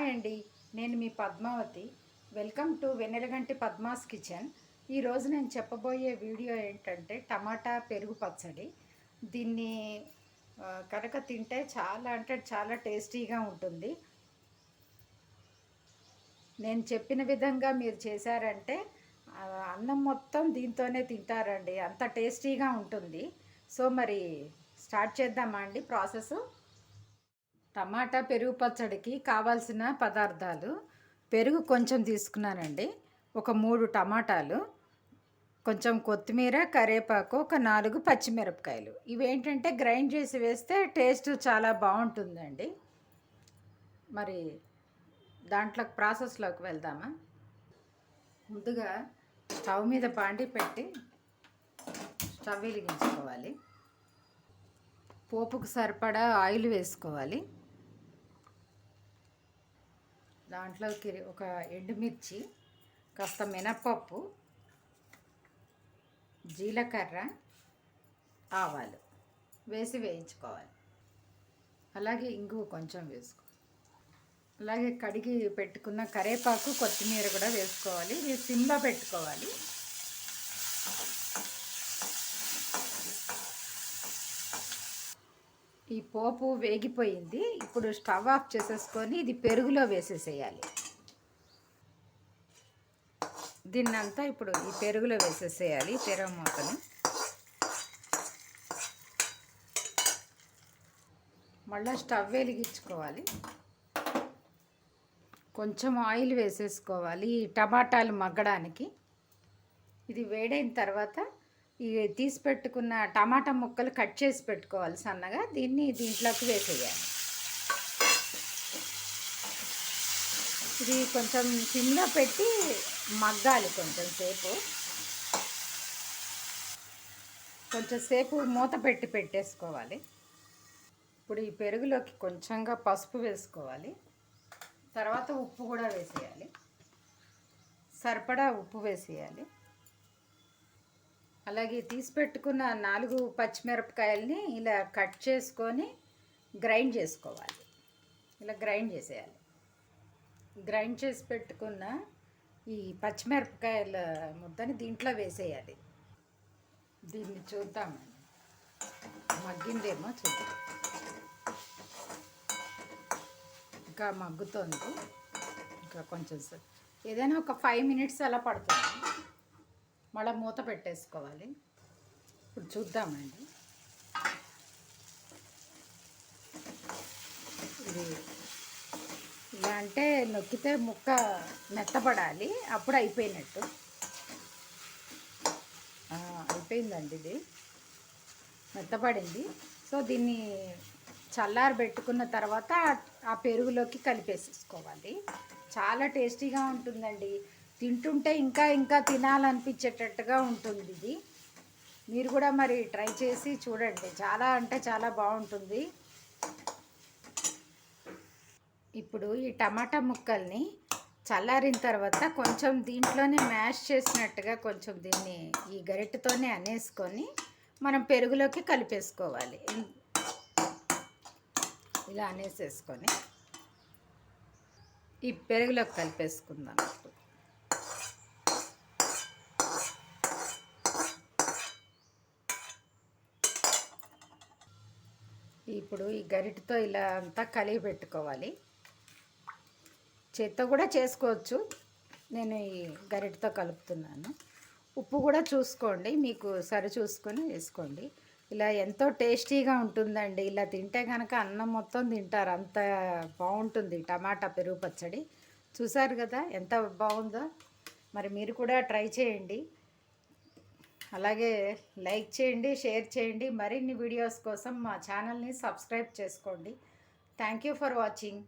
Hi అండి, నేను మీ Padmavathi. Welcome to Vennelaganti Padma's kitchen. ఈరోజు నేను చెప్పబోయే వీడియో ఏంటంటే టమాటా పెరుగు పచ్చడి. దీన్ని కనుక తింటే చాలా అంటే చాలా టేస్టీగా ఉంటుంది. నేను చెప్పిన విధంగా మీరు చేశారంటే అన్నం మొత్తం దీంతోనే తింటారండి, అంత టేస్టీగా ఉంటుంది. సో మరి స్టార్ట్ చేద్దామా అండి ప్రాసెస్. టమాటా పెరుగు పచ్చడికి కావాల్సిన పదార్థాలు: పెరుగు కొంచెం తీసుకున్నానండి, ఒక 3 టమాటాలు, కొంచెం కొత్తిమీర, కరివేపాకు, ఒక 4 పచ్చిమిరపకాయలు. ఇవేంటంటే గ్రైండ్ చేసి వేస్తే టేస్ట్ చాలా బాగుంటుందండి. మరి దాంట్లో ప్రాసెస్లోకి వెళ్దామా. ముందుగా స్టవ్ మీద బాండి పెట్టి స్టవ్ వెలిగించుకోవాలి. పోపుకు సరిపడా ఆయిల్ వేసుకోవాలి. దాంట్లోకి ఒక ఎండుమిర్చి, కాస్త మినప్పప్పు, జీలకర్ర, ఆవాలు వేసి వేయించుకోవాలి. అలాగే ఇంగువ కొంచెం వేసుకోవాలి. అలాగే కడిగి పెట్టుకున్న కరివేపాకు, కొత్తిమీర కూడా వేసుకోవాలి. ఇది సిమ్లో పెట్టుకోవాలి. ఈ పోపు వేగిపోయింది. ఇప్పుడు స్టవ్ ఆఫ్ చేసేసుకొని ఇది పెరుగులో వేసేసేయాలి. దీన్నంతా ఇప్పుడు ఈ పెరుగులో వేసేసేయాలి. పెరుగు మూతను మళ్ళీ స్టవ్ వెలిగించుకోవాలి. కొంచెం ఆయిల్ వేసేసుకోవాలి ఈ టమాటాలు మగ్గడానికి. ఇది వేడైన తర్వాత ఈ తీసి పెట్టుకున్న టమాటా ముక్కలు కట్ చేసి పెట్టుకోవాలి సన్నగా. దీంట్లోకి వేసేయాలి. ఇది కొంచెం సిమ్లో పెట్టి మగ్గాలి. కొంచెం సేపు మూత పెట్టి పెట్టేసుకోవాలి. ఇప్పుడు ఈ పెరుగులోకి కొంచెంగా పసుపు వేసుకోవాలి. తర్వాత ఉప్పు కూడా వేసేయాలి. సరిపడా ఉప్పు వేసేయాలి. అలాగే తీసి పెట్టుకున్న 4 పచ్చిమిరపకాయలని ఇలా కట్ చేసుకొని గ్రైండ్ చేసుకోవాలి. ఇలా గ్రైండ్ చేసేయాలి. గ్రైండ్ చేసి పెట్టుకున్న ఈ పచ్చిమిరపకాయల ముద్దని దీంట్లో వేసేయాలి. దీన్ని చూద్దామండి, మగ్గిందేమో చూద్దాం. ఇంకా మగ్గుతోంది. ఇంకా కొంచెం ఏదైనా ఒక 5 మినిట్స్ అలా పడుతుంది. మళ్ళీ మూత పెట్టేసుకోవాలి. ఇప్పుడు చూద్దామండి. ఇది ఇలా అంటే నొక్కితే ముక్క మెత్తపడాలి, అప్పుడు అయిపోయినట్టు. అయిపోయిందండి, ఇది మెత్తపడింది. సో దీన్ని చల్లారబెట్టుకున్న తర్వాత ఆ పెరుగులోకి కలిపేసేసుకోవాలి. చాలా టేస్టీగా ఉంటుందండి. తింటుంటే ఇంకా ఇంకా తినాలనిపించేటట్టుగా ఉంటుంది. ఇది మీరు కూడా మరి ట్రై చేసి చూడండి. చాలా అంటే చాలా బాగుంటుంది. ఇప్పుడు ఈ టమాటా ముక్కల్ని చల్లారిన తర్వాత కొంచెం దీంట్లోనే మ్యాష్ చేసినట్టుగా కొంచెం దీన్ని ఈ గరిటెతోనే అనేసుకొని మనం పెరుగులోకి కలిపేసుకోవాలి. ఇలా అనేసేసుకొని ఈ పెరుగులోకి కలిపేసుకుందాం. ఇప్పుడు ఈ గరిటెతో ఇలా అంతా కలిపి పెట్టుకోవాలి. చేత్తో కూడా చేసుకోవచ్చు, నేను ఈ గరిటెతో కలుపుతున్నాను. ఉప్పు కూడా చూసుకోండి, మీకు సరి చూసుకొని వేసుకోండి. ఇలా ఎంతో టేస్టీగా ఉంటుందండి. ఇలా తింటే కనుక అన్నం మొత్తం తింటారు, అంత బాగుంటుంది టమాటా పెరుగు పచ్చడి. చూసారు కదా ఎంత బాగుందో. మరి మీరు కూడా ట్రై చేయండి. అలాగే లైక్ చేయండి, షేర్ చేయండి. మరిన్ని వీడియోస్ కోసం మా ఛానల్ని సబ్స్క్రైబ్ చేసుకోండి. Thank you for watching.